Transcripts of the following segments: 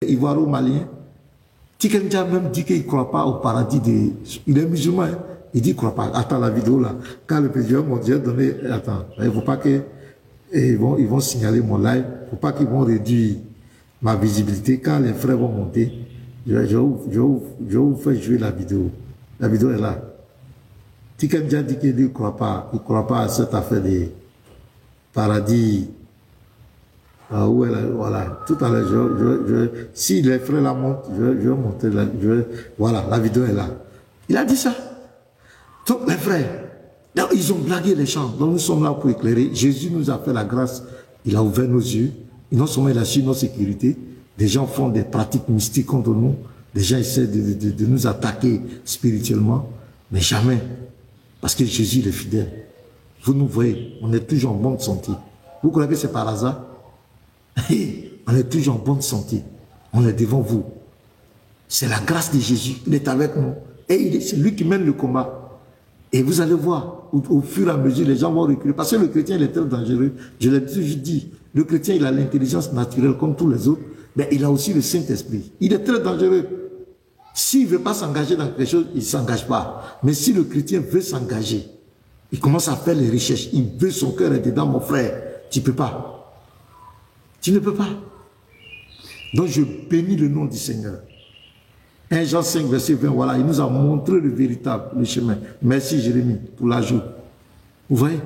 Ivoiro-malien. Tikenja même dit qu'il ne croit pas au paradis Il est musulman, hein? Il dit qu'il ne croit pas. Attends la vidéo là. Quand le président m'a donné... Attends, il ne faut pas que... Ils vont signaler mon live. Il ne faut pas qu'ils vont réduire ma visibilité. Quand les frères vont monter, je vais vous faire jouer la vidéo. La vidéo est là. Tikenja dit qu'il ne croit pas. Il ne croit pas à cette affaire de paradis. Voilà, tout à l'heure, si les frères la montent, je vais monter, voilà, la vidéo est là. Il a dit ça. Donc, les frères, ils ont blagué les gens, donc nous sommes là pour éclairer. Jésus nous a fait la grâce, il a ouvert nos yeux, et non seulement il a su nos sécurités, des gens font des pratiques mystiques contre nous, des gens essaient de nous attaquer spirituellement, mais jamais, parce que Jésus il est fidèle. Vous nous voyez, on est toujours en bonne santé. Vous croyez que c'est par hasard? On est toujours en bonne santé. On est devant vous. C'est la grâce de Jésus. Il est avec nous. Et c'est lui qui mène le combat. Et vous allez voir, au fur et à mesure, les gens vont reculer. Parce que le chrétien, il est très dangereux. Je l'ai toujours dit. Le chrétien, il a l'intelligence naturelle comme tous les autres. Mais il a aussi le Saint-Esprit. Il est très dangereux. S'il ne veut pas s'engager dans quelque chose, il ne s'engage pas. Mais si le chrétien veut s'engager, il commence à faire les recherches. Il veut son cœur être dedans, mon frère. Tu ne peux pas. Tu ne peux pas. Donc je bénis le nom du Seigneur. 1 Jean 5, verset 20, voilà, il nous a montré le véritable, le chemin. Merci Jérémie pour l'ajout. Vous voyez?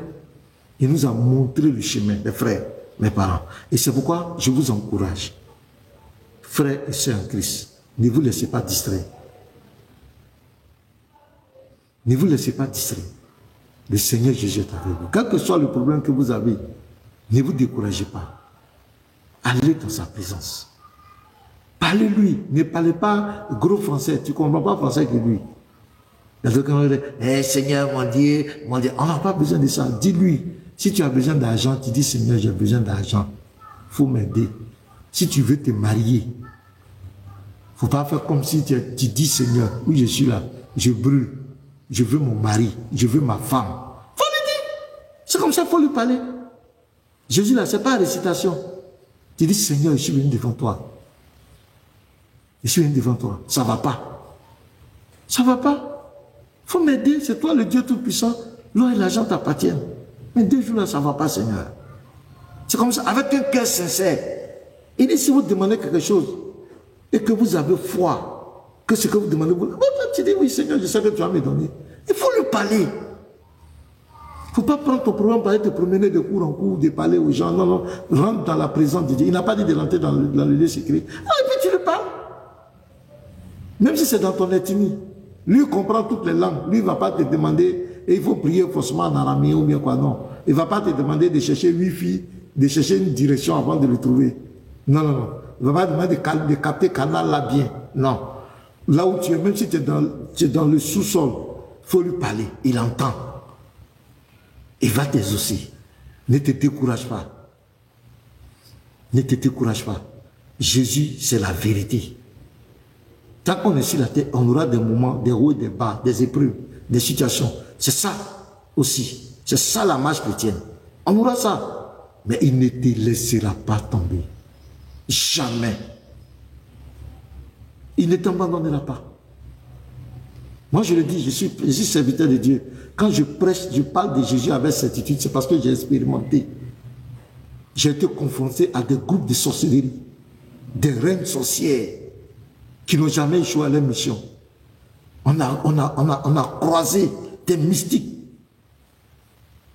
Il nous a montré le chemin, mes frères, mes parents. Et c'est pourquoi je vous encourage, frères et sœurs en Christ, ne vous laissez pas distraire. Ne vous laissez pas distraire. Le Seigneur Jésus est avec vous. Quel que soit le problème que vous avez, ne vous découragez pas. Allez dans sa présence. Parlez-lui. Ne parlez pas gros français. Tu ne comprends pas français que lui. Il y a quelqu'un qui dit, hey, Seigneur, mon Dieu. On n'a pas besoin de ça. Dis-lui. Si tu as besoin d'argent, tu dis, Seigneur, j'ai besoin d'argent. Il faut m'aider. Si tu veux te marier, il ne faut pas faire comme si tu dis, Seigneur, oui, je suis là. Je brûle. Je veux mon mari. Je veux ma femme. Il faut lui dire. C'est comme ça, il faut lui parler. Jésus, là, ce n'est pas la récitation. Tu dis, Seigneur, je suis venu devant toi. Je suis venu devant toi. Ça ne va pas. Ça ne va pas. Il faut m'aider. C'est toi le Dieu Tout-Puissant. L'or et l'argent t'appartiennent. Mais 2 jours là, ça ne va pas, Seigneur. C'est comme ça, avec un cœur sincère. Il dit, si vous demandez quelque chose et que vous avez foi, que ce que vous demandez, tu dis, oui, Seigneur, je sais que tu vas me donner. Il faut lui parler. Il ne faut pas prendre ton problème pour aller te promener de cours en cours, de parler aux gens. Non, non, rentre dans la présence de Dieu. Il n'a pas dit de rentrer dans le lieu secret. Ah, et puis tu lui parles. Même si c'est dans ton intime. Lui comprend toutes les langues. Lui ne va pas te demander, et il faut prier forcément en araméen ou bien quoi, non. Il ne va pas te demander de chercher 8 filles, de chercher une direction avant de le trouver. Non, non, non. Il ne va pas te demander de capter canal là bien. Non. Là où tu es, même si tu es dans le sous-sol, il faut lui parler. Il entend. Il va t'exaucer. Ne te décourage pas. Ne te décourage pas. Jésus, c'est la vérité. Tant qu'on est sur la terre, on aura des moments, des hauts et des bas, des épreuves, des situations. C'est ça aussi. C'est ça la marche chrétienne. On aura ça. Mais il ne te laissera pas tomber. Jamais. Il ne t'abandonnera pas. Moi, je le dis, je suis serviteur de Dieu. Quand je prêche, je parle de Jésus avec certitude, c'est parce que j'ai expérimenté. J'ai été confronté à des groupes de sorcellerie, des reines sorcières qui n'ont jamais échoué à leur mission. On a croisé des mystiques.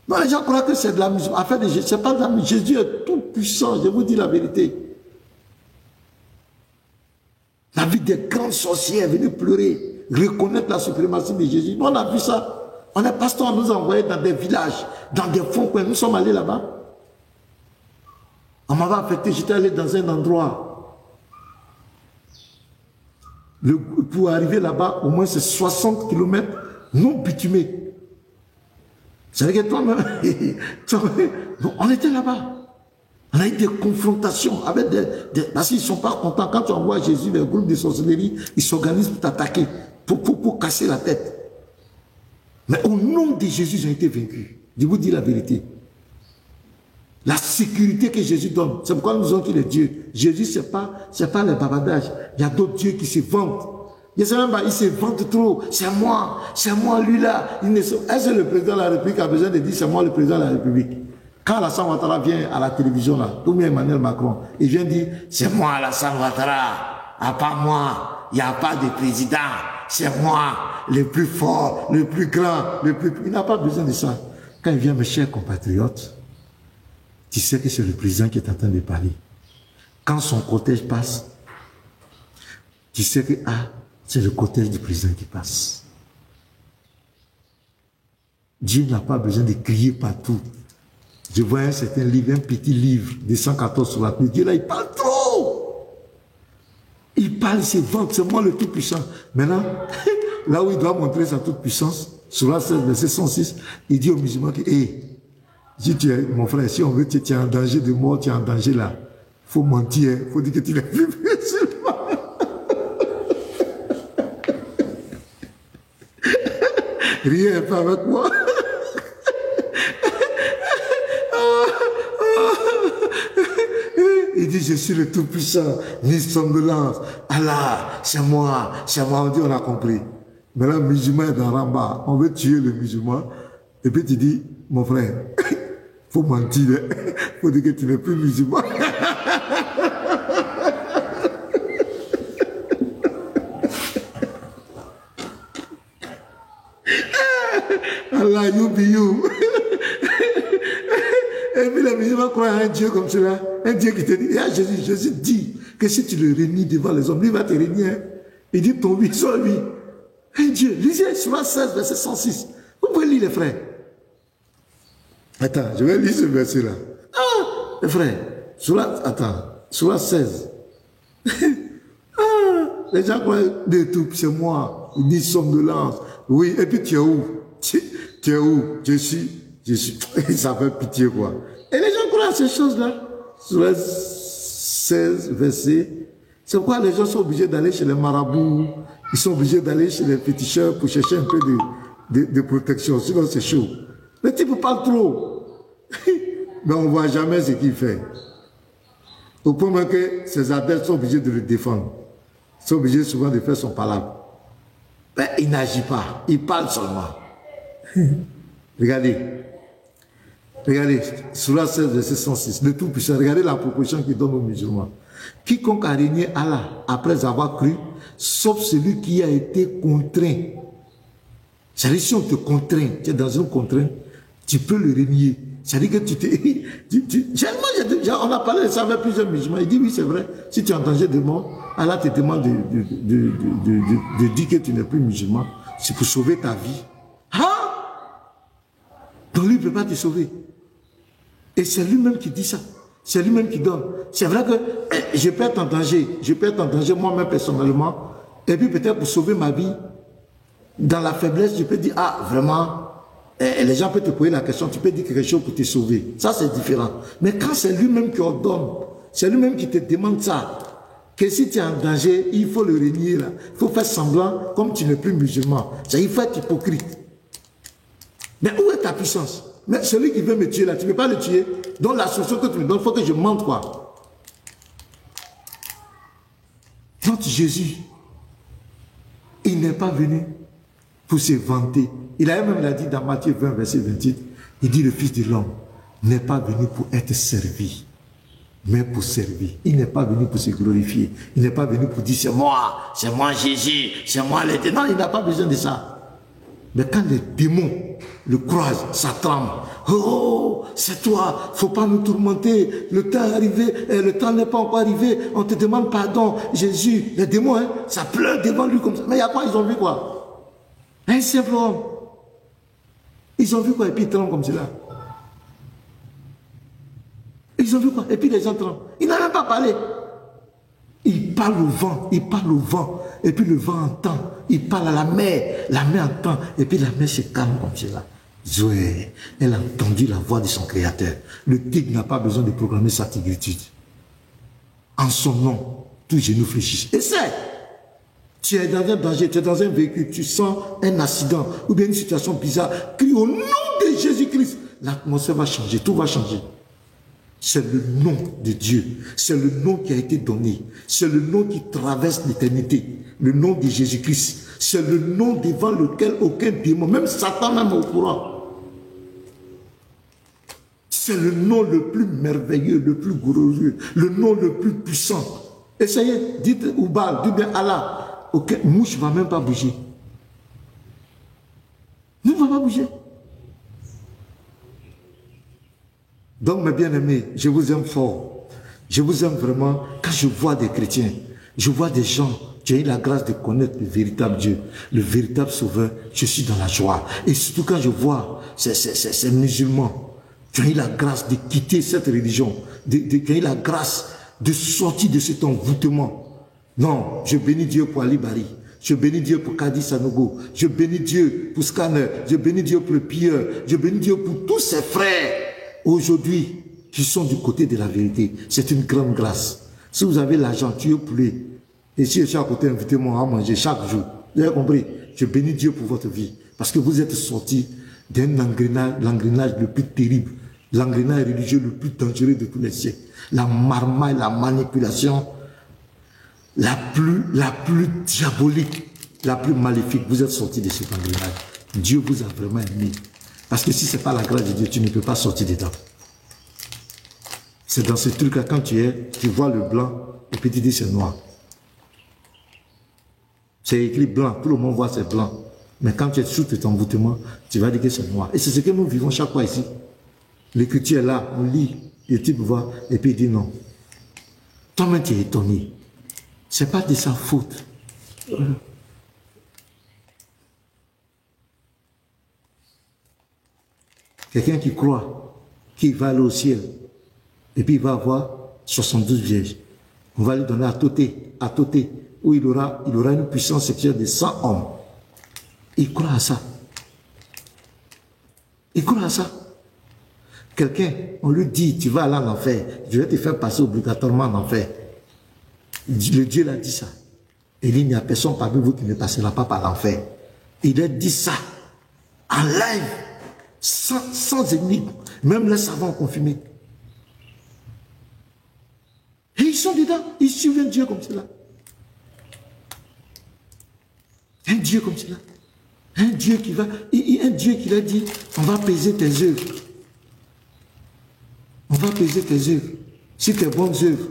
Non, les gens croient que c'est de la musique. En fait, c'est pas de la musique. Jésus est tout puissant, je vous dis la vérité. La vie des grandes sorcières venues pleurer, reconnaître la suprématie de Jésus. Nous, on a vu ça. On est pasteur, on nous a envoyés dans des villages, dans des fonds coins. Nous sommes allés là-bas. On m'avait affecté, j'étais allé dans un endroit. Pour arriver là-bas, au moins c'est 60 km non bitumés. C'est-à-dire que toi-même, on était là-bas. On a eu des confrontations avec parce qu'ils ne sont pas contents. Quand tu envoies Jésus, les groupes de sorcellerie, ils s'organisent pour t'attaquer, pour casser la tête. Mais au nom de Jésus, ils ont été vaincus. Je vous dis la vérité. La sécurité que Jésus donne. C'est pourquoi nous disons qu'il est Dieu. Jésus, c'est pas les babadages. Il y a d'autres dieux qui se vantent. Il se vante trop. C'est moi, lui là. Est-ce que le président de la République a besoin de dire c'est moi le président de la République? Quand Alassane Ouattara vient à la télévision là, tout bien Emmanuel Macron, il vient dire c'est moi Alassane Ouattara, à part moi, il n'y a pas de président, c'est moi, le plus fort, le plus grand, le plus... Il n'a pas besoin de ça. Quand il vient, mes chers compatriotes, tu sais que c'est le président qui est en train de parler. Quand son cortège passe, tu sais que c'est le cortège du président qui passe. Dieu n'a pas besoin de crier partout. Je vois un certain livre, un petit livre de 114 sur la pluie. Dieu là, il parle trop. Il parle, il se vante, c'est moi le tout puissant. Maintenant, là où il doit montrer sa toute puissance, sur la 16, verset 106, il dit aux musulmans que, si tu es, mon frère, si on veut que tu es en danger de mort, tu es en danger là. Il faut mentir, il faut dire que tu n'es plus musulman. Rien pas avec moi. Il dit, je suis le Tout-Puissant, ni somnolence. Allah, c'est moi. On dit, on a compris. Mais là, le musulman est dans Ramba. On veut tuer le musulman. Et puis tu dis, mon frère, faut mentir. Faut dire que tu n'es plus musulman. Allah, you be you. Et puis les musulmans croient à un Dieu comme cela. Un Dieu qui te dit, Jésus dit que si tu le réunis devant les hommes, lui va te régner. Il dit ton oui, soit lui. Un Dieu, lisez sur la 16, verset 106. Vous pouvez lire les frères. Attends, je vais lire ce verset-là. Les frères, sur la 16. Les gens croient de tout, c'est moi. Ils disent somnolence. Oui, et puis tu es où? Tu es où? Je suis. Ça fait pitié, quoi. Et les gens croient à ces choses-là. Sur les 16 versets. C'est pourquoi les gens sont obligés d'aller chez les marabouts. Ils sont obligés d'aller chez les féticheurs pour chercher un peu de protection. Sinon, c'est chaud. Le type parle trop. Mais on ne voit jamais ce qu'il fait. Au point même que ses adeptes sont obligés de le défendre. Ils sont obligés souvent de faire son palabre. Mais il n'agit pas. Il parle seulement. Regardez, sur la 16, verset 106, le Tout-Puissant, regardez la proposition qu'il donne aux musulmans. Quiconque a régné Allah après avoir cru, sauf celui qui a été contraint. C'est-à-dire, si on te contraint, tu es dans une contrainte, tu peux le régner. C'est-à-dire que tu t'es... on a parlé de ça avec plusieurs musulmans. Il dit, oui, c'est vrai, si tu es en danger de mort, Allah te demande de dire que tu n'es plus musulman. C'est pour sauver ta vie. Donc lui ne peut pas te sauver. Et c'est lui-même qui dit ça. C'est lui-même qui donne. C'est vrai que je peux être en danger. Je peux être en danger moi-même personnellement. Et puis peut-être pour sauver ma vie, dans la faiblesse, je peux dire, vraiment, les gens peuvent te poser la question, tu peux dire quelque chose pour te sauver. Ça, c'est différent. Mais quand c'est lui-même qui ordonne, c'est lui-même qui te demande ça, que si tu es en danger, il faut le régner là. Il faut faire semblant comme tu n'es plus musulman. Il faut être hypocrite. Mais où est ta puissance? Mais celui qui veut me tuer là, tu ne peux pas le tuer. Donc la solution que tu me donnes, il faut que je mente quoi. Donc Jésus, il n'est pas venu pour se vanter. Il a même dit dans Matthieu 20, verset 28, il dit le Fils de l'homme n'est pas venu pour être servi, mais pour servir. Il n'est pas venu pour se glorifier. Il n'est pas venu pour dire c'est moi Jésus, c'est moi l'éternel. Non, il n'a pas besoin de ça. Mais quand les démons le croisent, ça tremble. Oh, c'est toi, il ne faut pas nous tourmenter. Le temps est arrivé, le temps n'est pas encore arrivé. On te demande pardon, Jésus. Les démons, ça pleure devant lui comme ça. Mais il y a quoi? Ils ont vu quoi? Un simple homme. Ils ont vu quoi? Et puis ils tremblent comme cela. Ils ont vu quoi? Et puis les gens tremblent. Il n'a même pas parlé. Il parle au vent, et puis le vent entend. Il parle à la mer entend, et puis la mer se calme comme cela. Zoé, elle a entendu la voix de son Créateur. Le tigre n'a pas besoin de proclamer sa tigritude. En son nom, tous genou fléchissent. Et c'est, tu es dans un danger, tu es dans un véhicule, tu sens un accident, ou bien une situation bizarre, crie au nom de Jésus-Christ. L'atmosphère va changer, tout va changer. C'est le nom de Dieu. C'est le nom qui a été donné. C'est le nom qui traverse l'éternité. Le nom de Jésus-Christ. C'est le nom devant lequel aucun démon, même Satan même au courant. C'est le nom le plus merveilleux, le plus glorieux, le nom le plus puissant. Essayez, dites Oubal, dites bien Allah. Aucun mouche ne va même pas bouger. Ne va pas bouger. Donc, mes bien-aimés, je vous aime fort. Je vous aime vraiment. Quand je vois des chrétiens, je vois des gens qui ont eu la grâce de connaître le véritable Dieu, le véritable Sauveur, je suis dans la joie. Et surtout quand je vois ces musulmans qui ont eu la grâce de quitter cette religion, qui ont eu la grâce de sortir de cet envoûtement. Non, je bénis Dieu pour Ali Bari. Je bénis Dieu pour Kadi Sanogo. Je bénis Dieu pour Scanner. Je bénis Dieu pour le Pieur. Je bénis Dieu pour tous ses frères aujourd'hui qui sont du côté de la vérité. C'est une grande grâce. Si vous avez l'argent, tuez poulet. Et si je suis à côté, invitez-moi à manger chaque jour. Vous avez compris? Je bénis Dieu pour votre vie. Parce que vous êtes sortis d'un engrenage le plus terrible. L'engrenage religieux le plus dangereux de tous les siècles. La marmaille, la manipulation la plus diabolique, la plus maléfique. Vous êtes sortis de cet engrenage. Dieu vous a vraiment aimé. Parce que si ce n'est pas la grâce de Dieu, tu ne peux pas sortir dedans. C'est dans ce truc-là, quand tu vois le blanc, et puis tu dis c'est noir. C'est écrit blanc, tout le monde voit c'est blanc. Mais quand tu es sous cet envoûtement, tu vas dire que c'est noir. Et c'est ce que nous vivons chaque fois ici. L'écriture est là, on lit, et tu vois, et puis il dit non. Toi-même tu es étonné. Ce n'est pas de sa faute. Quelqu'un qui croit qu'il va aller au ciel, et puis il va avoir 72 vierges. On va lui donner à Toté, où il aura une puissance sexuelle de 100 hommes. Il croit à ça. Il croit à ça. Quelqu'un, on lui dit, tu vas aller en enfer, je vais te faire passer obligatoirement en enfer. Le Dieu l'a dit ça. Et il n'y a personne parmi vous qui ne passera pas par l'enfer. Il a dit ça en live, sans énigme. Même les savants ont confirmé. Et ils sont dedans, ils suivent un Dieu comme cela. Un Dieu comme cela. Un Dieu qui va, un Dieu qui a dit, on va peser tes œuvres. On va peser tes œuvres. Si tes bonnes œuvres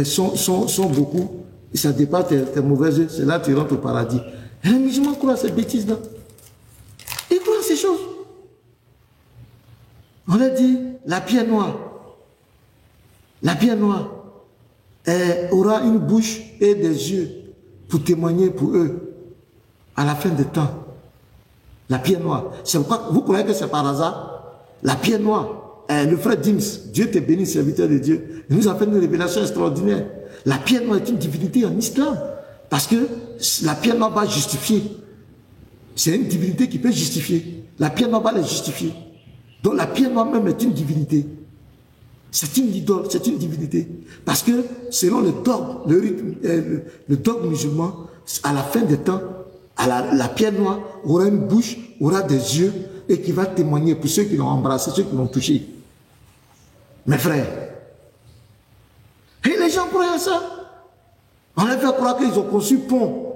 sont beaucoup, et ça dépasse tes mauvaises œuvres, c'est là que tu rentres au paradis. Et les musulmans croient à ces bêtises-là. Ils croient à ces choses. On a dit, la pierre noire. La pierre noire aura une bouche et des yeux pour témoigner pour eux à la fin des temps. La pierre noire. C'est pourquoi vous croyez que c'est par hasard? La pierre noire. Le frère Dims, Dieu te bénisse, serviteur de Dieu. Il nous a fait une révélation extraordinaire. La pierre noire est une divinité en islam. Parce que la pierre noire va justifier. C'est une divinité qui peut justifier. La pierre noire va les justifier. Donc la pierre noire même est une divinité. C'est une idole, c'est une divinité. Parce que selon le dogme musulman, à la fin des temps, la pierre noire aura une bouche, aura des yeux et qui va témoigner pour ceux qui l'ont embrassé, ceux qui l'ont touché. Mes frères. Et les gens croient à ça. On leur fait croire qu'ils ont conçu pont.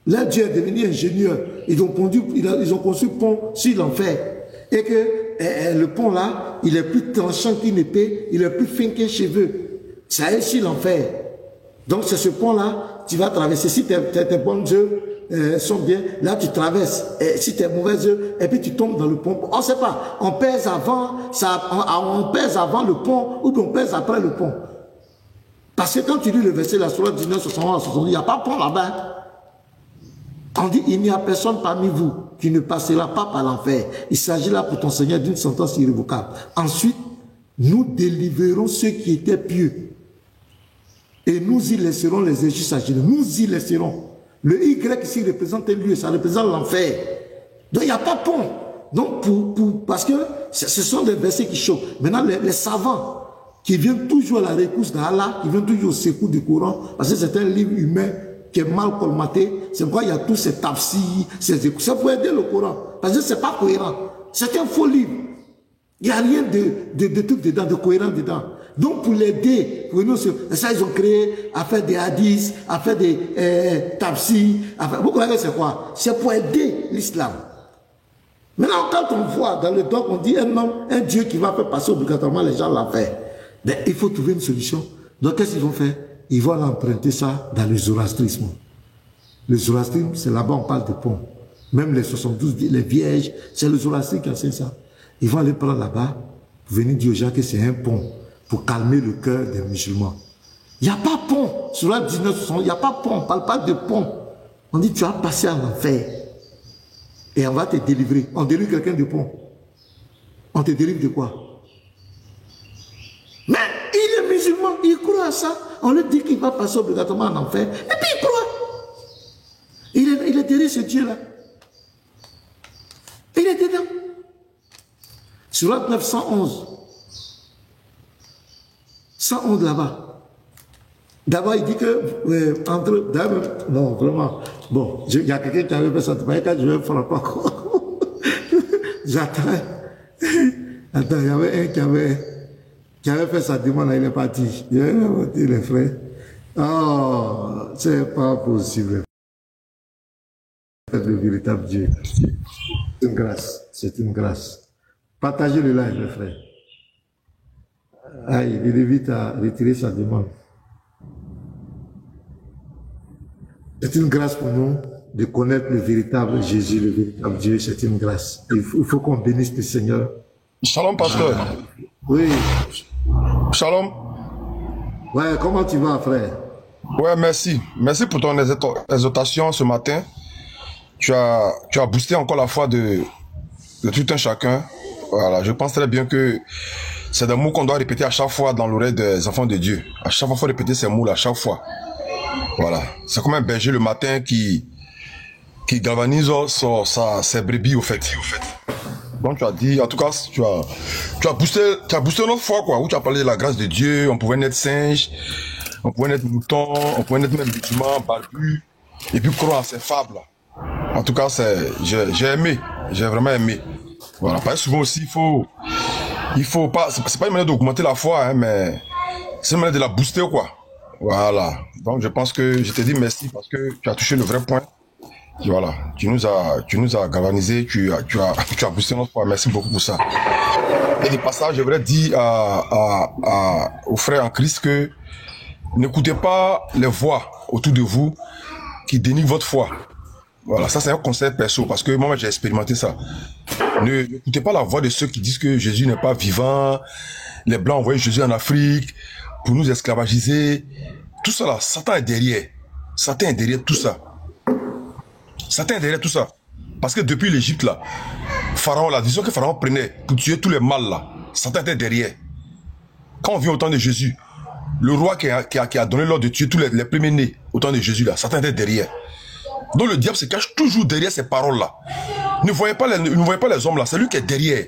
Leur Dieu est devenu ingénieur. Ils ont conçu pont sur l'enfer. Et que le pont là, il est plus tranchant qu'une épée, il est plus fin qu'un cheveu. Ça est sur l'enfer. Donc c'est ce pont là, tu vas traverser. Si tes bonnes œuvres sont bien, là tu traverses. Et si tes mauvaises œuvres, et puis tu tombes dans le pont. On ne sait pas, on pèse avant, on pèse avant le pont ou bien on pèse après le pont. Parce que quand tu lis le verset, la sourate 19, 61, 62, il n'y a pas de pont là-bas. On dit, il n'y a personne parmi vous qui ne passera pas par l'enfer. Il s'agit là pour ton Seigneur d'une sentence irrévocable. Ensuite, nous délivrerons ceux qui étaient pieux. Et nous y laisserons les injustes agir. Nous y laisserons. Le Y ici représente un lieu, ça représente l'enfer. Donc il n'y a pas de pont. Donc parce que ce sont des versets qui choquent. Maintenant, les savants qui viennent toujours à la rescousse d'Allah, qui viennent toujours au secours du Coran, parce que c'est un livre humain qui est mal colmaté, c'est pourquoi il y a tous ces tafsirs, ces écoutes. C'est pour aider le Coran. Parce que ce n'est pas cohérent. C'est un faux livre. Il n'y a rien de truc dedans, de cohérent dedans. Donc pour l'aider, ça ils ont créé à faire des hadiths, à faire des tafsirs. Vous connaissez c'est quoi? C'est pour aider l'islam. Maintenant, quand on voit dans le dogme, on dit un Dieu qui va faire passer obligatoirement les gens l'ont fait. Mais il faut trouver une solution. Donc qu'est-ce qu'ils vont faire? Ils vont emprunter ça dans le zoroastrisme. Le zoroastrisme, c'est là-bas on parle de pont. Même les 72, les vierges, c'est le zoroastrisme qui enseigne ça. Ils vont aller prendre là-bas pour venir dire aux gens que c'est un pont pour calmer le cœur des musulmans. Il n'y a pas pont. Sur la 1960, il n'y a pas pont. On ne parle pas de pont. On dit tu vas passer en enfer. Et on va te délivrer. On délivre quelqu'un de pont. On te délivre de quoi? Mais il est musulman, il croit à ça. On lui dit qu'il va passer obligatoirement en enfer. Et puis il croit. Il est derrière ce Dieu-là. Il est dedans. Sur la 911. 111 là-bas. D'abord, il dit que non, vraiment. Bon, il y a quelqu'un qui avait fait ça. Quand je vais faire pas quoi. J'attends. Attends, il y avait un qui avait fait sa demande, là, il est parti. Il a dit les frères. Oh, c'est pas possible. Le véritable Dieu. C'est une grâce. C'est une grâce. Partagez le live, les frères. Aïe, il évite à retirer sa demande. C'est une grâce pour nous de connaître le véritable Jésus, le véritable Dieu. C'est une grâce. Il faut qu'on bénisse le Seigneur. Shalom, pasteur. Oui. Shalom. Ouais, comment tu vas, frère? Ouais, merci. Merci pour ton exhortation ce matin. Tu as boosté encore la foi de tout un chacun. Voilà, je pense très bien que c'est des mots qu'on doit répéter à chaque fois dans l'oreille des enfants de Dieu. À chaque fois, il faut répéter ces mots-là, à chaque fois. Voilà. C'est comme un berger le matin qui galvanise ses brebis, au fait. Donc tu as dit, en tout cas, tu as boosté notre foi, quoi, où tu as parlé de la grâce de Dieu, on pouvait naître singe, on pouvait naître mouton, on pouvait naître même musulman, barbu, et puis croire à ces fables. En tout cas, j'ai aimé, j'ai vraiment aimé. Voilà, parce que souvent aussi, il faut pas, c'est pas une manière d'augmenter la foi, hein, mais c'est une manière de la booster, quoi. Voilà. Donc je pense que je te dis merci parce que tu as touché le vrai point. Et voilà, tu nous as galvanisé, tu as boosté notre foi. Merci beaucoup pour ça. Et de passage, je voudrais dire aux frères en Christ que n'écoutez pas les voix autour de vous qui dénigrent votre foi. Voilà, ça c'est un conseil perso parce que moi j'ai expérimenté ça. N'écoutez pas la voix de ceux qui disent que Jésus n'est pas vivant, les Blancs ont envoyé Jésus en Afrique pour nous esclavagiser. Tout ça là, Satan est derrière. Satan est derrière tout ça. Satan est derrière tout ça. Parce que depuis l'Égypte là, Pharaon, la décision que Pharaon prenait pour tuer tous les mâles là, Satan était derrière. Quand on vient au temps de Jésus, le roi qui a donné l'ordre de tuer tous les premiers-nés au temps de Jésus là, Satan était derrière. Donc le diable se cache toujours derrière ces paroles là. Ne voyez pas les hommes là, c'est lui qui est derrière.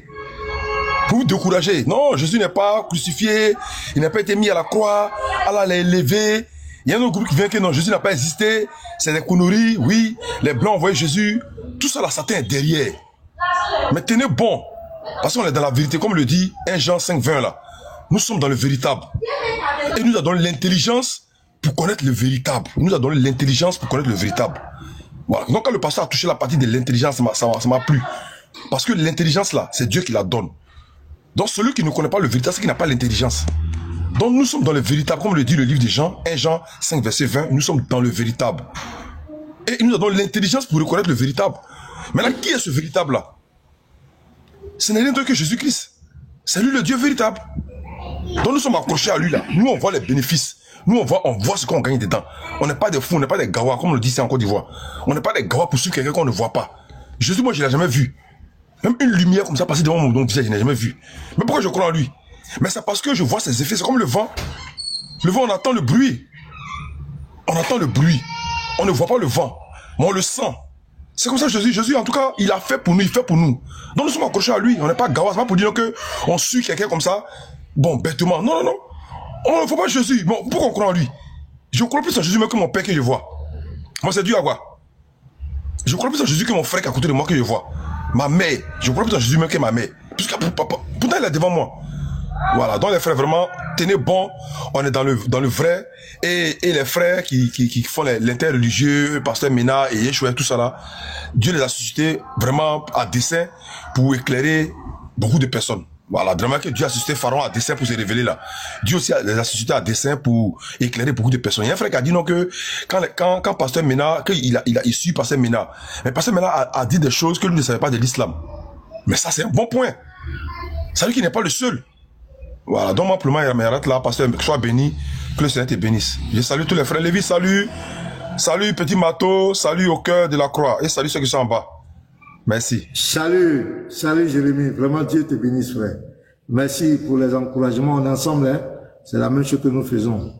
Pour vous décourager. Non, Jésus n'est pas crucifié, il n'a pas été mis à la croix, Allah l'a élevé. Il y a un autre groupe qui vient que non, Jésus n'a pas existé, c'est des conneries, oui, les Blancs envoyaient Jésus. Tout ça là, Satan est derrière. Mais tenez bon, parce qu'on est dans la vérité, comme le dit 1 Jean 5, 20 là. Nous sommes dans le véritable. Et il nous a donné l'intelligence pour connaître le véritable. Il nous a donné l'intelligence pour connaître le véritable. Voilà. Donc quand le pasteur a touché la partie de l'intelligence, ça m'a plu. Parce que l'intelligence là, c'est Dieu qui la donne. Donc celui qui ne connaît pas le véritable, c'est qui n'a pas l'intelligence. Donc nous sommes dans le véritable, comme le dit le livre de Jean, 1 Jean 5, verset 20, nous sommes dans le véritable. Et il nous a donné l'intelligence pour reconnaître le véritable. Maintenant, qui est ce véritable là? Ce n'est rien d'autre que Jésus-Christ. C'est lui le Dieu véritable. Donc nous sommes accrochés à lui là. Nous on voit les bénéfices. Nous on voit ce qu'on gagne dedans. On n'est pas des fous, on n'est pas des gawas, comme on le dit ici en Côte d'Ivoire. On n'est pas des gawas pour suivre quelqu'un qu'on ne voit pas. Jésus, moi je ne l'ai jamais vu. Même une lumière comme ça passer devant mon visage, je n'ai jamais vu. Mais pourquoi je crois en lui? Mais c'est parce que je vois ses effets. C'est comme le vent. Le vent, on entend le bruit. On entend le bruit. On ne voit pas le vent, mais on le sent. C'est comme ça Jésus. Jésus, en tout cas, il a fait pour nous, il fait pour nous. Donc nous sommes accrochés à lui. On n'est pas gawas. C'est pas pour dire qu'on suit quelqu'un comme ça. Bon, bêtement. Non, non, non. On ne voit pas Jésus. Bon, pourquoi on croit en lui? Je crois plus en Jésus même que mon père que je vois. Moi, c'est Dieu à voir. Je crois plus en Jésus que mon frère qui est à côté de moi que je vois. Ma mère, je crois plus en Jésus même que ma mère. Puisque pour pourtant, il est devant moi. Voilà, donc les frères, vraiment, tenez bon, on est dans le vrai, et les frères qui font l'interreligieux, Pasteur Mena et Yeshua, tout ça là, Dieu les a suscités vraiment à dessein pour éclairer beaucoup de personnes. Voilà, vraiment que Dieu a suscité Pharaon à dessein pour se révéler là. Dieu aussi les a suscités à dessein pour éclairer beaucoup de personnes. Il y a un frère qui a dit non que quand Pasteur Mena, il suit Pasteur Mena, mais Pasteur Mena a dit des choses que lui ne savait pas de l'islam. Mais ça c'est un bon point. C'est lui qui n'est pas le seul. Voilà, donc moi, pour moi, il m'arrête là, pasteur, que sois béni, que le Seigneur te bénisse. Je salue tous les frères. Lévi, salut. Salut, petit Mato, salut au cœur de la croix. Et salut ceux qui sont en bas. Merci. Salut, salut Jérémie. Vraiment, Dieu te bénisse, frère. Merci pour les encouragements. On est ensemble, hein. C'est la même chose que nous faisons.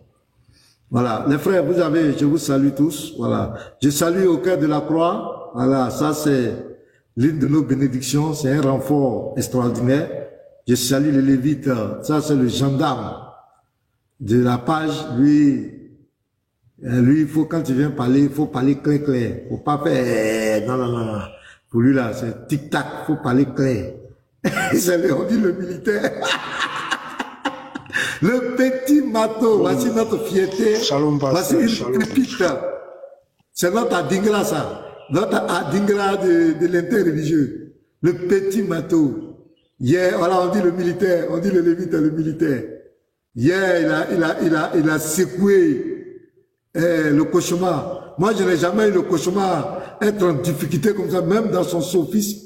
Voilà. Les frères, je vous salue tous. Voilà. Je salue au cœur de la croix. Voilà. Ça, c'est l'une de nos bénédictions. C'est un renfort extraordinaire. Je salue les Lévites, ça c'est le gendarme de la page, lui, il faut, quand tu viens parler, il faut parler clair, clair. Faut pas faire, non. Pour lui là, c'est tic-tac, faut parler clair. On dit le militaire. Le petit Mato, voici notre fierté. Shalom, pasteur. Voici une pépite. C'est notre adingra ça. Notre adingra de l'interreligieux. Le petit Mato. Hier, voilà, on dit le militaire, on dit le lévite, le militaire. Hier, il a secoué le cauchemar. Moi, je n'ai jamais eu le cauchemar être en difficulté comme ça, même dans son sophisme.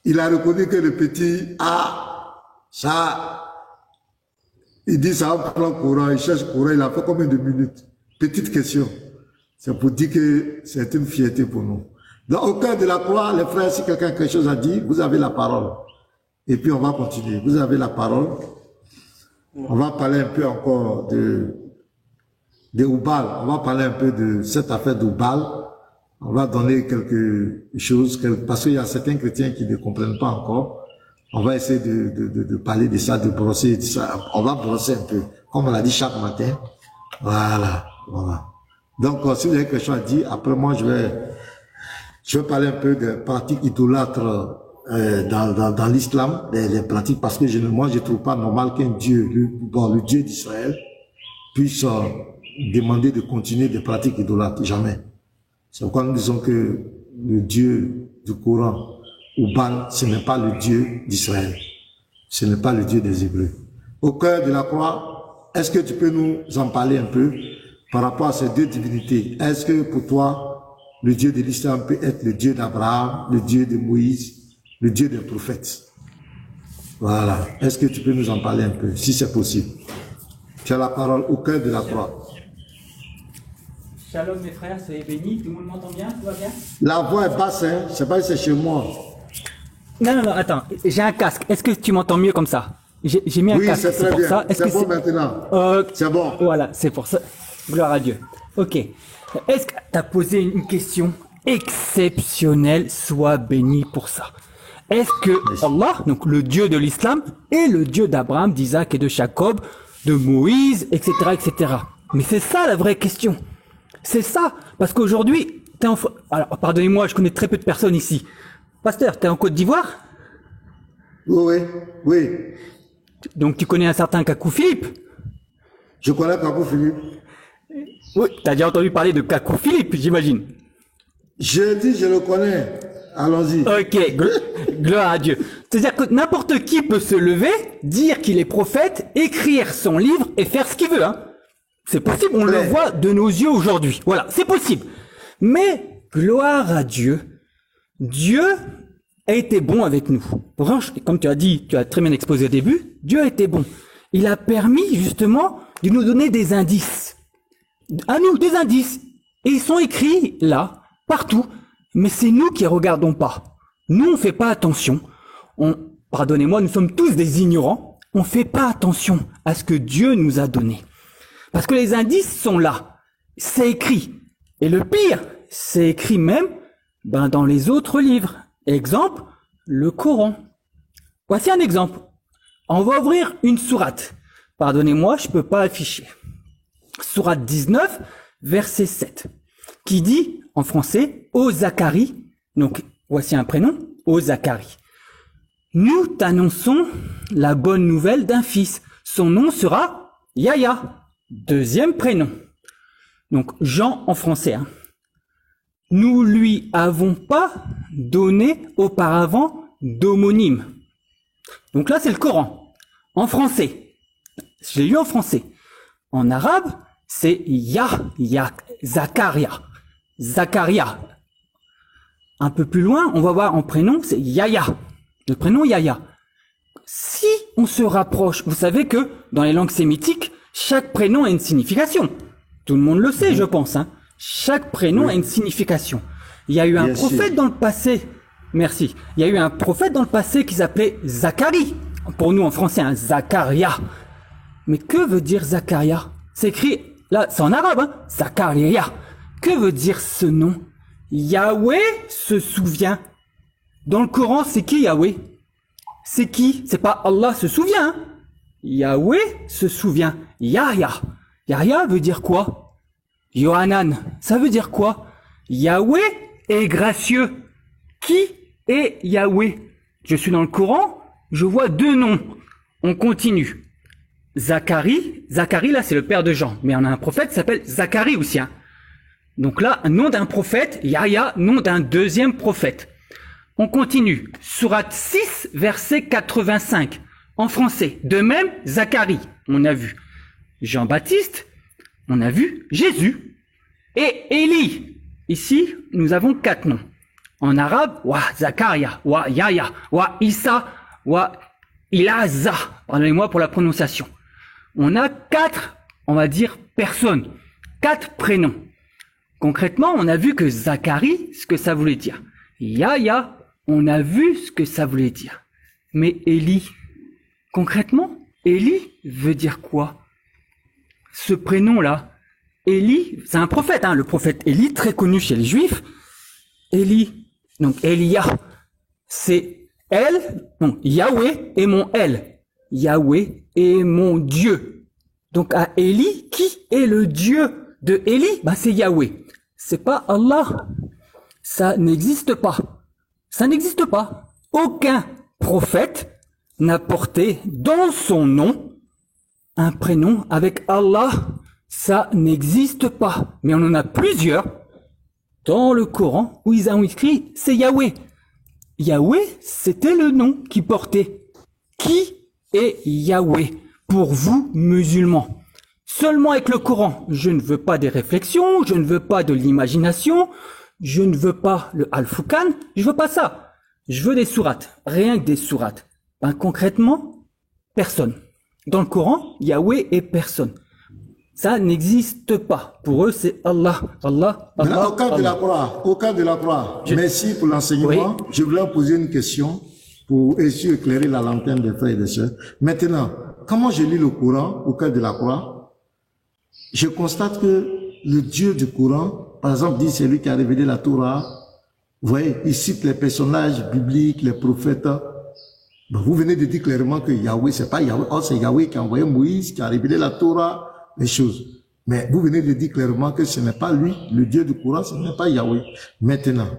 Il a reconnu que le petit, ça, il dit ça en plan courant, il cherche courant, il a fait combien de minutes? Petite question. C'est pour dire que c'est une fierté pour nous. Donc, au cœur de la croix, les frères, si quelqu'un a quelque chose à dire, vous avez la parole. Et puis on va continuer. Vous avez la parole. On va parler un peu encore de Oubal. On va parler un peu de cette affaire d'Oubal. On va donner quelque chose, parce qu'il y a certains chrétiens qui ne comprennent pas encore. On va essayer de parler de ça, de brosser de ça. On va brosser un peu, comme on l'a dit chaque matin. Voilà. Donc, si vous avez quelque chose à dire, après moi, je vais parler un peu des pratiques idolâtres dans l'islam, les pratiques, parce que moi je trouve pas normal qu'un Dieu, le Dieu d'Israël, puisse demander de continuer des pratiques idolâtres. Jamais. C'est pourquoi nous disons que le Dieu du Coran, Oubal, ce n'est pas le Dieu d'Israël. Ce n'est pas le Dieu des Hébreux. Au cœur de la croix, est-ce que tu peux nous en parler un peu par rapport à ces deux divinités? Est-ce que pour toi, le Dieu de l'islam peut être le Dieu d'Abraham, le Dieu de Moïse, le Dieu des prophètes? Voilà. Est-ce que tu peux nous en parler un peu, si c'est possible? Tu as la parole au cœur de la croix. Shalom mes frères, soyez bénis. Tout le monde m'entend bien? Tout va bien? La voix est basse, hein? Je sais pas si c'est chez moi. Non, attends. J'ai un casque. Est-ce que tu m'entends mieux comme ça? J'ai mis un casque. Oui, c'est très pour bien. Ça. C'est bon maintenant. C'est bon. Voilà, c'est pour ça. Gloire à Dieu. Ok. Est-ce que tu as posé une question exceptionnelle? Sois béni pour ça. Est-ce que Allah, donc le Dieu de l'islam, est le Dieu d'Abraham, d'Isaac et de Jacob, de Moïse, etc., etc. Mais c'est ça la vraie question. C'est ça. Parce qu'aujourd'hui, alors, pardonnez-moi, je connais très peu de personnes ici. Pasteur, t'es en Côte d'Ivoire? Oui. Donc tu connais un certain Kakou Philippe? Je connais Kakou Philippe. Oui, t'as déjà entendu parler de Kakou Philippe, j'imagine. Je dis, je le connais. Allons-y. Ok, gloire à Dieu. C'est-à-dire que n'importe qui peut se lever, dire qu'il est prophète, écrire son livre et faire ce qu'il veut. Hein. C'est possible, on le voit de nos yeux aujourd'hui. Voilà, c'est possible. Mais, gloire à Dieu, Dieu a été bon avec nous. Comme tu as dit, tu as très bien exposé au début, Dieu a été bon. Il a permis justement de nous donner des indices. À nous, des indices. Et ils sont écrits là, partout. Mais c'est nous qui regardons pas. Nous, on fait pas attention. Pardonnez-moi, nous sommes tous des ignorants. On fait pas attention à ce que Dieu nous a donné. Parce que les indices sont là. C'est écrit. Et le pire, c'est écrit même dans les autres livres. Exemple, le Coran. Voici un exemple. On va ouvrir une sourate. Pardonnez-moi, je peux pas afficher. Sourate 19, verset 7. Qui dit, en français, ô Zacharie, donc voici un prénom, ô Zacharie. nous t'annonçons la bonne nouvelle d'un fils. Son nom sera Yahya, deuxième prénom. Donc Jean en français. Hein. Nous lui avons pas donné auparavant d'homonyme. Donc là, c'est le Coran. En français. Je l'ai lu en français. En arabe, c'est Zakaria. Zakaria. Un peu plus loin, on va voir en prénom, c'est Yahya. Le prénom Yahya. Si on se rapproche, vous savez que dans les langues sémitiques, chaque prénom a une signification. Tout le monde le sait, je pense. Hein. Chaque prénom a une signification. Il y a eu un prophète dans le passé. Merci. Il y a eu un prophète dans le passé qui s'appelait Zacharie. Pour nous en français, hein, Zakaria. Mais que veut dire Zakaria? C'est écrit, là, c'est en arabe, hein, Zakaria. Que veut dire ce nom? Yahweh se souvient. Dans le Coran, c'est qui Yahweh? C'est qui? C'est pas Allah se souvient. Hein. Yahweh se souvient. Yahya. Yahya veut dire quoi? Yohanan. Ça veut dire quoi? Yahweh est gracieux. Qui est Yahweh? Je suis dans le Coran, je vois deux noms. On continue. Zacharie. Zacharie, là, c'est le père de Jean. Mais on a un prophète qui s'appelle Zacharie aussi. Hein. Donc là, nom d'un prophète. Yahya, nom d'un deuxième prophète. On continue. Sourate 6, verset 85. En français. De même, Zacharie, on a vu. Jean-Baptiste, on a vu Jésus. Et Élie. Ici, nous avons 4 noms. En arabe, wa Zakaria, wa Yahya, wa Issa, wa Ilaza. Pardonnez-moi pour la prononciation. On a 4, on va dire, personnes. 4 prénoms. Concrètement, on a vu que Zacharie, ce que ça voulait dire. Yahya, on a vu ce que ça voulait dire. Mais Élie, concrètement, Élie veut dire quoi? Ce prénom-là, Élie, c'est un prophète, hein, le prophète Élie, très connu chez les Juifs. Élie, donc Elia, c'est elle, non, Yahweh est mon elle. Yahweh est mon Dieu. Donc à Élie, qui est le Dieu de Élie? Bah c'est Yahweh. C'est pas Allah. Ça n'existe pas. Ça n'existe pas. Aucun prophète n'a porté dans son nom un prénom avec Allah. Ça n'existe pas. Mais on en a plusieurs dans le Coran où ils ont écrit c'est Yahweh. Yahweh, c'était le nom qui portait. Qui est Yahweh pour vous, musulmans? Seulement avec le Coran. Je ne veux pas des réflexions, je ne veux pas de l'imagination, je ne veux pas le Al-Furqan, je veux pas ça. Je veux des sourates, rien que des sourates. Ben, concrètement, personne. Dans le Coran, Yahweh est personne. Ça n'existe pas. Pour eux, c'est Allah, Allah, Allah. Maintenant, au cas de la croix, merci pour l'enseignement. Oui. Je voulais poser une question pour essayer d'éclairer la lanterne des frères et des sœurs. Maintenant, comment je lis le Coran au cas de la croix? Je constate que le Dieu du Coran, par exemple, dit c'est lui qui a révélé la Torah. Vous voyez, il cite les personnages bibliques, les prophètes. Ben, vous venez de dire clairement que Yahweh, c'est pas Yahweh. Oh, c'est Yahweh qui a envoyé Moïse, qui a révélé la Torah, les choses. Mais vous venez de dire clairement que ce n'est pas lui, le Dieu du Coran, ce n'est pas Yahweh. Maintenant,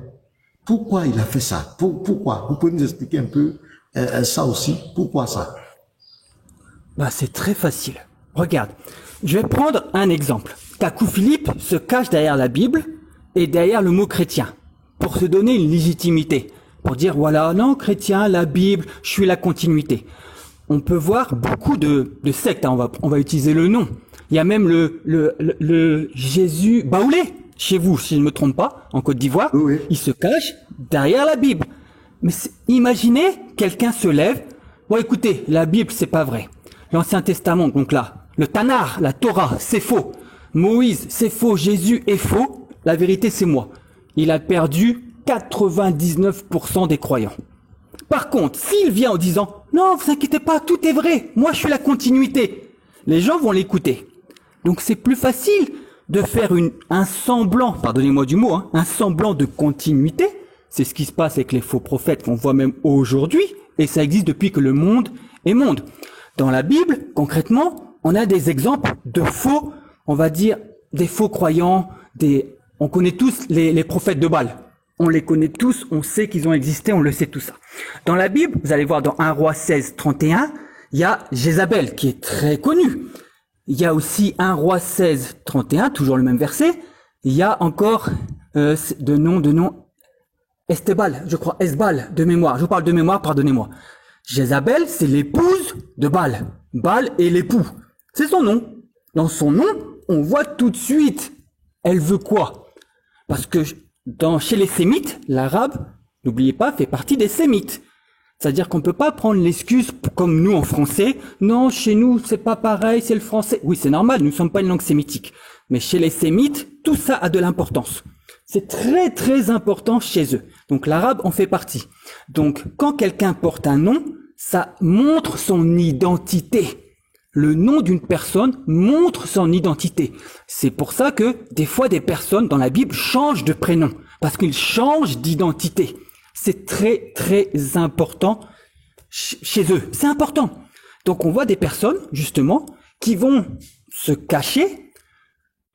pourquoi il a fait ça? Pourquoi? Vous pouvez nous expliquer un peu ça aussi? Pourquoi ça? Bah, c'est très facile. Regarde, je vais prendre un exemple. Kakou Philippe se cache derrière la Bible et derrière le mot chrétien pour se donner une légitimité. Pour dire, voilà, non, chrétien, la Bible, je suis la continuité. On peut voir beaucoup de sectes, hein, on va utiliser le nom. Il y a même le Jésus Baoulé, chez vous, si je ne me trompe pas, en Côte d'Ivoire. Oui. Il se cache derrière la Bible. Mais imaginez, quelqu'un se lève. Bon, écoutez, la Bible, c'est pas vrai. L'Ancien Testament, donc là, le Tanar, la Torah, c'est faux. Moïse, c'est faux. Jésus est faux. La vérité, c'est moi. Il a perdu 99% des croyants. Par contre, s'il vient en disant « Non, vous inquiétez pas, tout est vrai. Moi, je suis la continuité. » Les gens vont l'écouter. Donc, c'est plus facile de faire un semblant, pardonnez-moi du mot, hein, un semblant de continuité. C'est ce qui se passe avec les faux prophètes qu'on voit même aujourd'hui. Et ça existe depuis que le monde est monde. Dans la Bible, concrètement, on a des exemples de faux, on va dire, des faux croyants, on connaît tous les prophètes de Baal. On les connaît tous, on sait qu'ils ont existé, on le sait tout ça. Dans la Bible, vous allez voir dans 1 Roi 16, 31, il y a Jézabel qui est très connue. Il y a aussi 1 Roi 16, 31, toujours le même verset. Il y a encore de nom, Estébal, je crois, Esbal, de mémoire. Je vous parle de mémoire, pardonnez-moi. Jézabel, c'est l'épouse de Baal. Baal est l'époux. C'est son nom. Dans son nom, on voit tout de suite, elle veut quoi? Parce que chez les Sémites, l'arabe, n'oubliez pas, fait partie des Sémites. C'est-à-dire qu'on peut pas prendre l'excuse comme nous en français. Non, chez nous, c'est pas pareil, c'est le français. Oui, c'est normal, nous ne sommes pas une langue sémitique. Mais chez les Sémites, tout ça a de l'importance. C'est très, très important chez eux. Donc l'arabe en fait partie. Donc quand quelqu'un porte un nom, ça montre son identité. Le nom d'une personne montre son identité. C'est pour ça que des fois des personnes dans la Bible changent de prénom. Parce qu'ils changent d'identité. C'est très, très important chez eux. C'est important. Donc on voit des personnes, justement, qui vont se cacher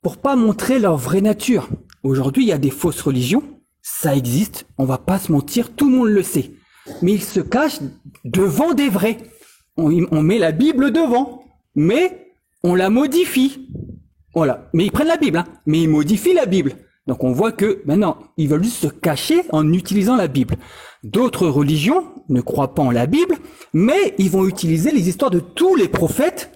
pour pas montrer leur vraie nature. Aujourd'hui, il y a des fausses religions. Ça existe. On va pas se mentir. Tout le monde le sait. Mais ils se cachent devant des vrais. On met la Bible devant. Mais on la modifie. Voilà. Mais ils prennent la Bible, hein. Mais ils modifient la Bible. Donc on voit que maintenant, ils veulent juste se cacher en utilisant la Bible. D'autres religions ne croient pas en la Bible, mais ils vont utiliser les histoires de tous les prophètes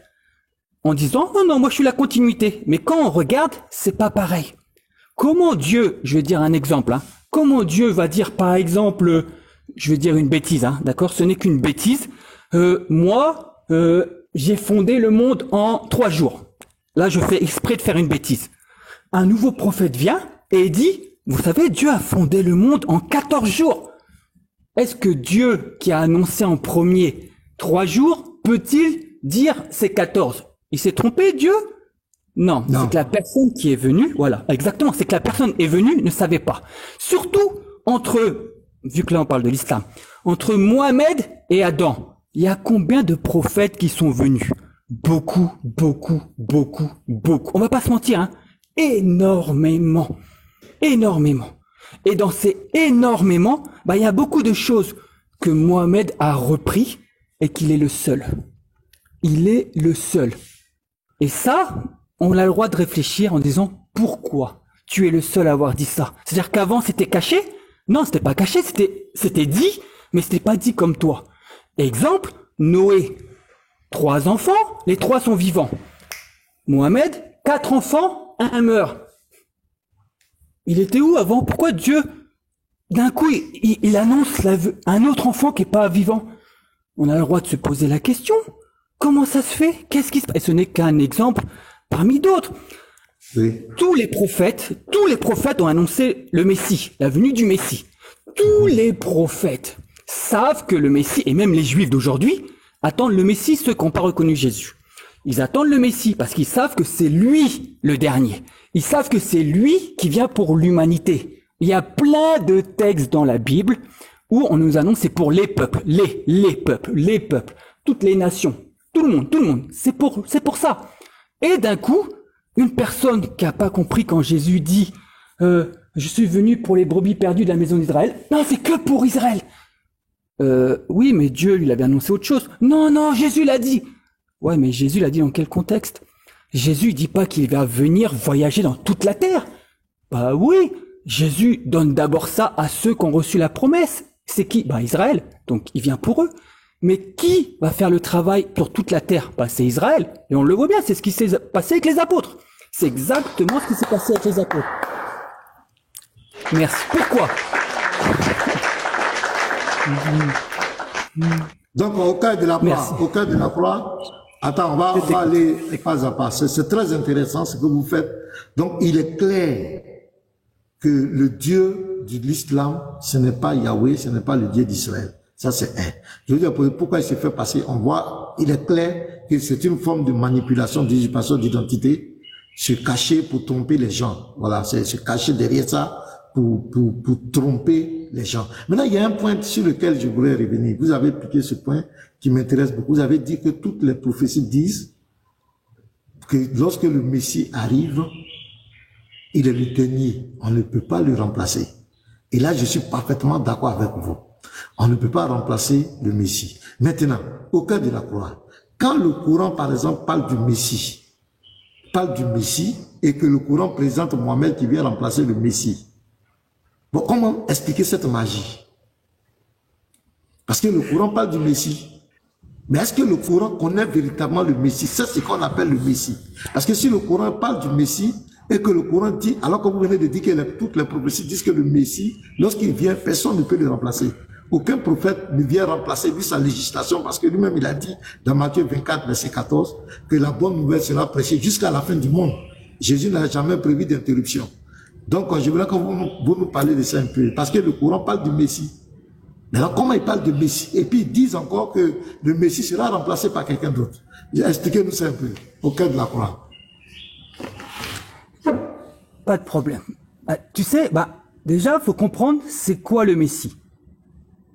en disant « Oh non, moi je suis la continuité ». Mais quand on regarde, c'est pas pareil. Comment Dieu, je vais dire un exemple, hein, comment Dieu va dire par exemple, je vais dire une bêtise, hein, d'accord, ce n'est qu'une bêtise, j'ai fondé le monde en 3 jours. Là, je fais exprès de faire une bêtise. Un nouveau prophète vient et dit, vous savez, Dieu a fondé le monde en 14 jours. Est-ce que Dieu, qui a annoncé en premier 3 jours, peut-il dire c'est 14? Il s'est trompé, Dieu? Non. C'est que la personne qui est venue, voilà, exactement, c'est que la personne est venue, ne savait pas. Surtout vu que là on parle de l'islam, entre Mohamed et Adam, il y a combien de prophètes qui sont venus? Beaucoup. On va pas se mentir, hein. Énormément. Et dans ces énormément, il y a beaucoup de choses que Mohamed a repris et qu'il est le seul. Il est le seul. Et ça, on a le droit de réfléchir en disant pourquoi tu es le seul à avoir dit ça. C'est-à-dire qu'avant c'était caché? Non, c'était pas caché, c'était dit, mais c'était pas dit comme toi. Exemple, Noé, 3 enfants, les 3 sont vivants. Mohamed, 4 enfants, 1 meurt. Il était où avant? Pourquoi Dieu, d'un coup, il annonce un autre enfant qui est pas vivant? On a le droit de se poser la question. Comment ça se fait? Qu'est-ce qui se passe? Et ce n'est qu'un exemple parmi d'autres. Oui. Tous les prophètes ont annoncé le Messie, la venue du Messie. Tous les prophètes savent que le Messie, et même les Juifs d'aujourd'hui, attendent le Messie, ceux qui n'ont pas reconnu Jésus. Ils attendent le Messie parce qu'ils savent que c'est lui le dernier. Ils savent que c'est lui qui vient pour l'humanité. Il y a plein de textes dans la Bible où on nous annonce c'est pour les peuples, les peuples, toutes les nations, tout le monde. C'est pour ça. Et d'un coup, une personne qui n'a pas compris quand Jésus dit je suis venu pour les brebis perdues de la maison d'Israël. Non, c'est que pour Israël. Oui, mais Dieu lui avait annoncé autre chose. Non, Jésus l'a dit. Ouais, mais Jésus l'a dit dans quel contexte? Jésus dit pas qu'il va venir voyager dans toute la terre. Bah oui, Jésus donne d'abord ça à ceux qui ont reçu la promesse. C'est qui? Israël. Donc il vient pour eux. Mais qui va faire le travail pour toute la terre? C'est Israël. Et on le voit bien, c'est ce qui s'est passé avec les apôtres. C'est exactement ce qui s'est passé avec les apôtres. Merci. Pourquoi? Donc, au cas de la croix, attends, on va aller pas à pas. C'est très intéressant ce que vous faites. Donc, il est clair que le Dieu de l'islam, ce n'est pas Yahweh, ce n'est pas le Dieu d'Israël. Ça, c'est un. Je veux dire, pourquoi il s'est fait passer? On voit, il est clair que c'est une forme de manipulation, d'usurpation d'identité, se cacher pour tromper les gens. Voilà, c'est se cacher derrière ça pour tromper les gens. Maintenant, il y a un point sur lequel je voulais revenir. Vous avez piqué ce point qui m'intéresse beaucoup. Vous avez dit que toutes les prophéties disent que lorsque le Messie arrive, il est le dernier. On ne peut pas le remplacer. Et là, je suis parfaitement d'accord avec vous. On ne peut pas remplacer le Messie. Maintenant, au cas de la croix, quand le Coran, par exemple, parle du Messie, et que le Coran présente Mohamed qui vient remplacer le Messie, bon, comment expliquer cette magie? Parce que le Coran parle du Messie. Mais est-ce que le Coran connaît véritablement le Messie? C'est ce qu'on appelle le Messie. Parce que si le Coran parle du Messie, et que le Coran dit, alors que vous venez de dire que toutes les prophéties disent que le Messie, lorsqu'il vient, personne ne peut le remplacer. Aucun prophète ne vient remplacer lui sa législation, parce que lui-même il a dit dans Matthieu 24, verset 14, que la bonne nouvelle sera prêchée jusqu'à la fin du monde. Jésus n'a jamais prévu d'interruption. Donc je voudrais que vous nous parlez de ça un peu, parce que le Coran parle du Messie. Maintenant, comment il parle de Messie? Et puis ils disent encore que le Messie sera remplacé par quelqu'un d'autre. Expliquez-nous ça un peu, au cœur de la croix. Pas de problème. Tu sais, déjà, faut comprendre c'est quoi le Messie.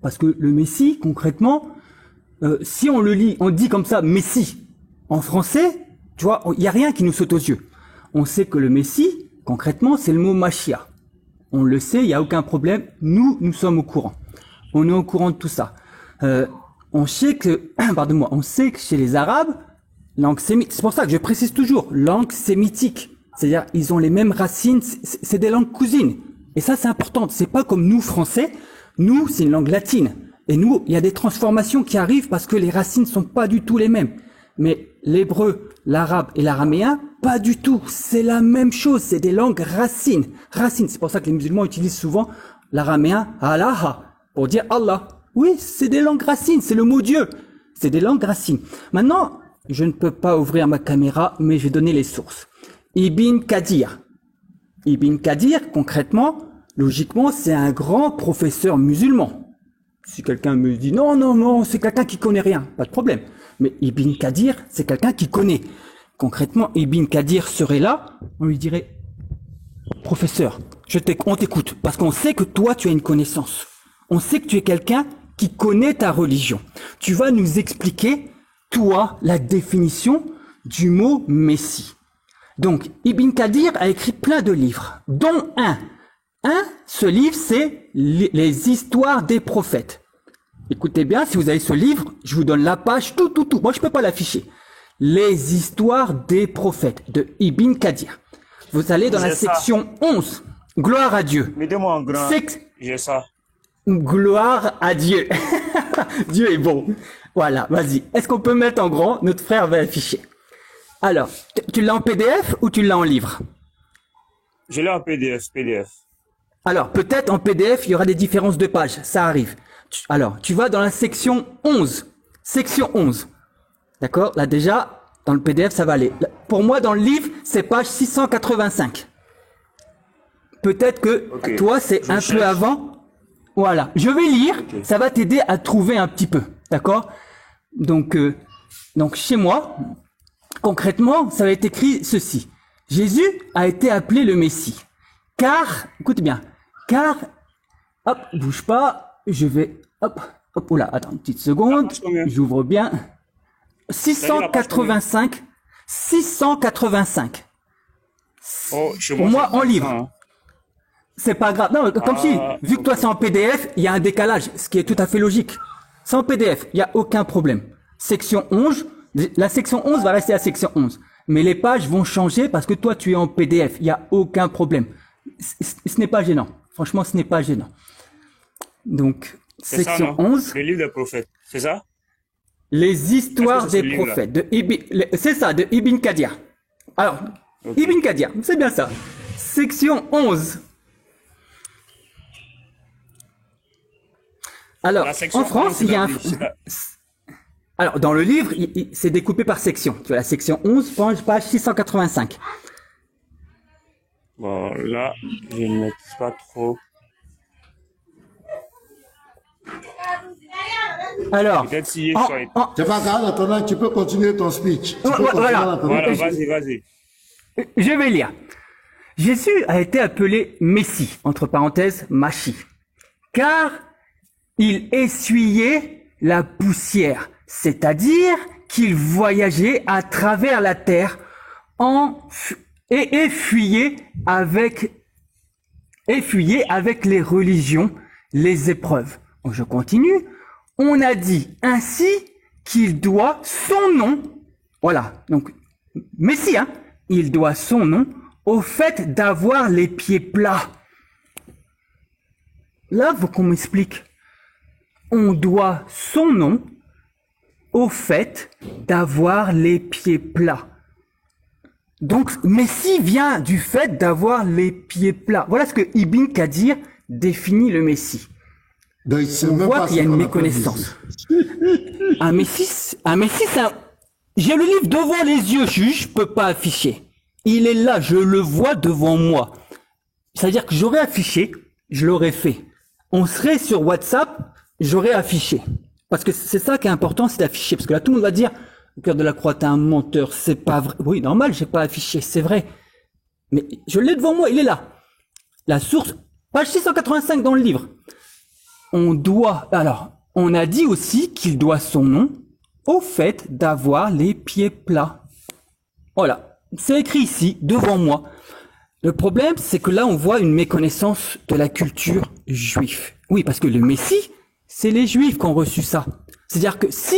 Parce que le Messie, concrètement, si on le lit, on dit comme ça, Messie, en français, tu vois, il n'y a rien qui nous saute aux yeux. On sait que le Messie, concrètement, c'est le mot Mashiach. On le sait, il n'y a aucun problème. Nous sommes au courant. On est au courant de tout ça. On sait que, pardonne-moi, on sait que chez les Arabes, langue sémitique, c'est pour ça que je précise toujours, langue sémitique. C'est-à-dire, ils ont les mêmes racines, c'est des langues cousines. Et ça, c'est important. C'est pas comme nous, Français. Nous, c'est une langue latine. Et nous, il y a des transformations qui arrivent parce que les racines sont pas du tout les mêmes. Mais l'hébreu, l'arabe et l'araméen, pas du tout. C'est la même chose. C'est des langues racines. Racines. C'est pour ça que les musulmans utilisent souvent l'araméen, Allah, pour dire Allah. Oui, c'est des langues racines. C'est le mot Dieu. C'est des langues racines. Maintenant, je ne peux pas ouvrir ma caméra, mais je vais donner les sources. Ibn Kathir. Ibn Kathir, concrètement, logiquement, c'est un grand professeur musulman. Si quelqu'un me dit non, c'est quelqu'un qui connaît rien, pas de problème. Mais Ibn Kathir, c'est quelqu'un qui connaît. Concrètement, Ibn Kathir serait là, on lui dirait professeur, on t'écoute, parce qu'on sait que toi, tu as une connaissance. On sait que tu es quelqu'un qui connaît ta religion. Tu vas nous expliquer, toi, la définition du mot Messie. Donc, Ibn Kathir a écrit plein de livres, dont ce livre, c'est les histoires des prophètes. Écoutez bien, si vous avez ce livre, je vous donne la page, tout. Moi, je peux pas l'afficher. Les histoires des prophètes de Ibn Kathir. Vous allez dans la section 11. Gloire à Dieu. Mettez-moi en grand. J'ai ça. Gloire à Dieu. Dieu est bon. Voilà, vas-y. Est-ce qu'on peut mettre en grand? Notre frère va afficher. Alors, tu l'as en PDF ou tu l'as en livre? Je l'ai en PDF. Alors, peut-être en PDF, il y aura des différences de pages. Ça arrive. Alors, tu vas dans la section 11. Section 11. D'accord? Là, déjà, dans le PDF, ça va aller. Pour moi, dans le livre, c'est page 685. Peut-être que toi, c'est un peu avant. Voilà. Je vais lire. Ça va t'aider à trouver un petit peu. D'accord? Donc, chez moi, concrètement, ça va être écrit ceci. Jésus a été appelé le Messie. Car, écoute bien, hop, bouge pas, je vais, hop, oula, attends une petite seconde, j'ouvre bien. 685. Pour moi, en livre. C'est pas grave. Non, comme si, vu que toi c'est en PDF, il y a un décalage, ce qui est tout à fait logique. C'est en PDF, il n'y a aucun problème. Section 11, la section 11 va rester à section 11. Mais les pages vont changer parce que toi tu es en PDF, il n'y a aucun problème. Ce n'est pas gênant. Franchement, ce n'est pas gênant. Donc, section 11. Les livres des prophètes, c'est ça? Les histoires des prophètes. C'est ça, de Ibn Kathir. Alors, Ibn Kathir, c'est bien ça. Section 11. Alors, en France, il y a un... Alors, dans le livre, c'est découpé par section. Tu vois, la section 11, page 685. Bon, là, je ne maîtrise pas trop. Alors, c'est pas grave, attends, tu peux continuer ton speech. Voilà, vas-y. Je vais lire. Jésus a été appelé Messie, entre parenthèses, Machi, car il essuyait la poussière, c'est-à-dire qu'il voyageait à travers la terre et fuyait avec et fuyez avec les religions les épreuves. Donc, je continue. On a dit ainsi qu'il doit son nom, voilà, donc Messie, hein, il doit son nom au fait d'avoir les pieds plats. Là, faut qu'on m'explique. On doit son nom au fait d'avoir les pieds plats. Donc, Messie vient du fait d'avoir les pieds plats. Voilà ce que Ibn Kadir définit le Messie. Donc, on voit qu'il y a une méconnaissance. Un Messie, c'est un... J'ai le livre devant les yeux, je peux pas afficher. Il est là, je le vois devant moi. C'est-à-dire que j'aurais affiché, je l'aurais fait. On serait sur WhatsApp, j'aurais affiché. Parce que c'est ça qui est important, c'est d'afficher. Parce que là, tout le monde va dire, au cœur de la croix, t'es un menteur, c'est pas vrai. Oui, normal, j'ai pas affiché, c'est vrai. Mais je l'ai devant moi, il est là. La source, page 685 dans le livre. On a dit aussi qu'il doit son nom au fait d'avoir les pieds plats. Voilà, c'est écrit ici, devant moi. Le problème, c'est que là, on voit une méconnaissance de la culture juive. Oui, parce que le Messie, c'est les Juifs qui ont reçu ça. C'est-à-dire que si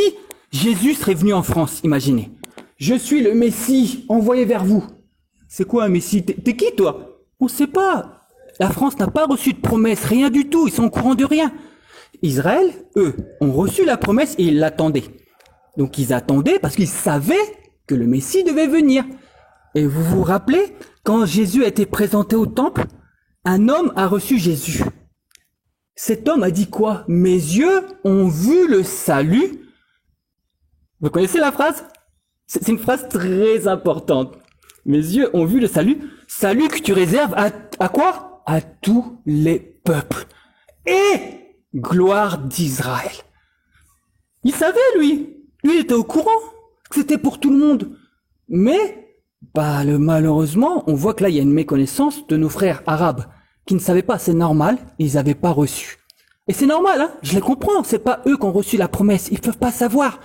Jésus serait venu en France, imaginez, je suis le Messie envoyé vers vous. C'est quoi un Messie? T'es qui, toi? On ne sait pas. La France n'a pas reçu de promesse, rien du tout, ils sont au courant de rien. Israël, eux, ont reçu la promesse et ils l'attendaient. Donc ils attendaient parce qu'ils savaient que le Messie devait venir. Et vous vous rappelez, quand Jésus a été présenté au temple, un homme a reçu Jésus. Cet homme a dit quoi? Mes yeux ont vu le salut. Vous connaissez la phrase? C'est une phrase très importante. Mes yeux ont vu le salut. Salut que tu réserves à quoi? À tous les peuples. Et gloire d'Israël. Il savait, lui. Lui, il était au courant que c'était pour tout le monde. Mais, malheureusement, on voit que là, il y a une méconnaissance de nos frères arabes qui ne savaient pas, c'est normal, ils n'avaient pas reçu. Et c'est normal, hein, je les comprends, c'est pas eux qui ont reçu la promesse, ils peuvent pas savoir.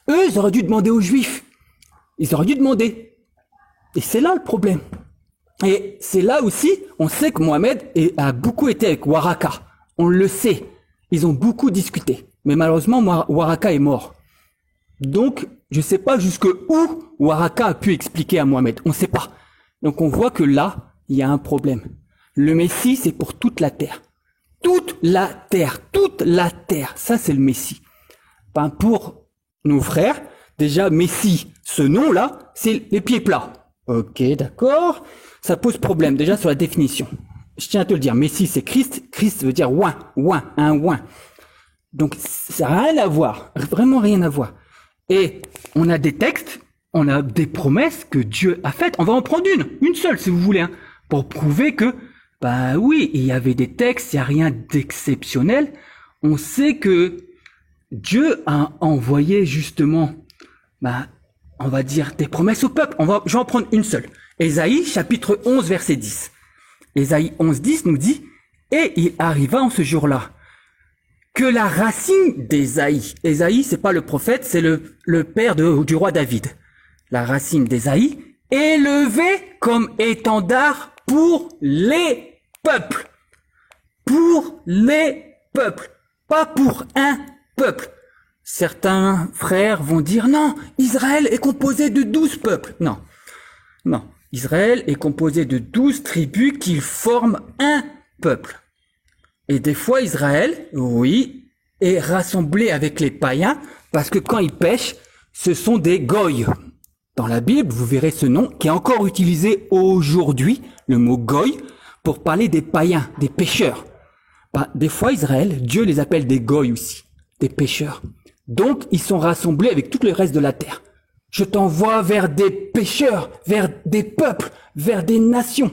Eux, ils auraient dû demander aux Juifs. Ils auraient dû demander. Et c'est là le problème. Et c'est là aussi, on sait que Mohamed a beaucoup été avec Waraka. On le sait. Ils ont beaucoup discuté. Mais malheureusement, Waraka est mort. Donc, je sais pas jusque où Waraka a pu expliquer à Mohamed. On sait pas. Donc, on voit que là, il y a un problème. Le Messie, c'est pour toute la terre. Toute la terre. Toute la terre. Ça, c'est le Messie. Pour nos frères, déjà, Messie, ce nom-là, c'est les pieds plats. Ok, d'accord. Ça pose problème, déjà, sur la définition. Je tiens à te le dire. Messie, c'est Christ. Christ veut dire oin, un oin. Donc, ça n'a rien à voir. Vraiment rien à voir. Et on a des textes, on a des promesses que Dieu a faites. On va en prendre une seule si vous voulez, hein, pour prouver que, oui, il y avait des textes, il n'y a rien d'exceptionnel. On sait que Dieu a envoyé justement, on va dire, des promesses au peuple. Je vais en prendre une seule. Ésaïe, chapitre 11, verset 10. Ésaïe 11, 10 nous dit, et il arriva en ce jour-là, que la racine d'Ésaïe, Ésaïe, c'est pas le prophète, c'est le père du roi David. La racine d'Ésaïe, élevée comme étendard pour les peuples. Pour les peuples. Pas pour un peuple. Certains frères vont dire, non, Israël est composé de 12 peuples. Non. Israël est composé de 12 tribus qui forment un peuple. Et des fois, Israël, oui, est rassemblé avec les païens, parce que quand ils pêchent, ce sont des goïs. Dans la Bible, vous verrez ce nom qui est encore utilisé aujourd'hui, le mot goï, pour parler des païens, des pêcheurs. Des fois, Israël, Dieu les appelle des goïs aussi, des pêcheurs. Donc, ils sont rassemblés avec tout le reste de la terre. Je t'envoie vers des pêcheurs, vers des peuples, vers des nations.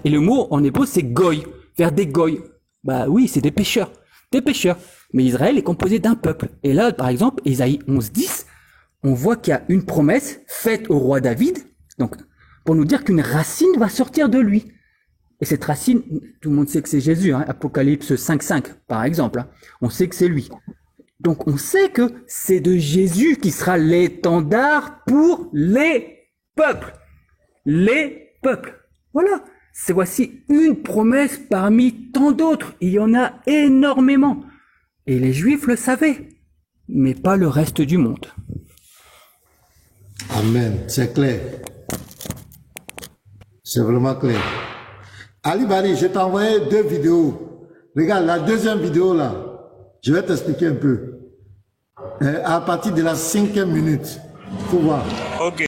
Et le mot en hébreu, c'est goï, vers des goïs. Oui, c'est des pêcheurs. Mais Israël est composé d'un peuple. Et là, par exemple, Ésaïe 11, 10, on voit qu'il y a une promesse faite au roi David, donc, pour nous dire qu'une racine va sortir de lui. Et cette racine, tout le monde sait que c'est Jésus, hein, Apocalypse 5, 5, par exemple. Hein, on sait que c'est lui. Donc, on sait que c'est de Jésus qui sera l'étendard pour les peuples. Les peuples. Voilà. C'est voici une promesse parmi tant d'autres. Il y en a énormément. Et les Juifs le savaient, mais pas le reste du monde. Amen, c'est clair. C'est vraiment clair. Ali Bari, je t'ai envoyé 2 vidéos. Regarde, la deuxième vidéo là, je vais t'expliquer un peu. À partir de la 5e minute, faut voir. Ok.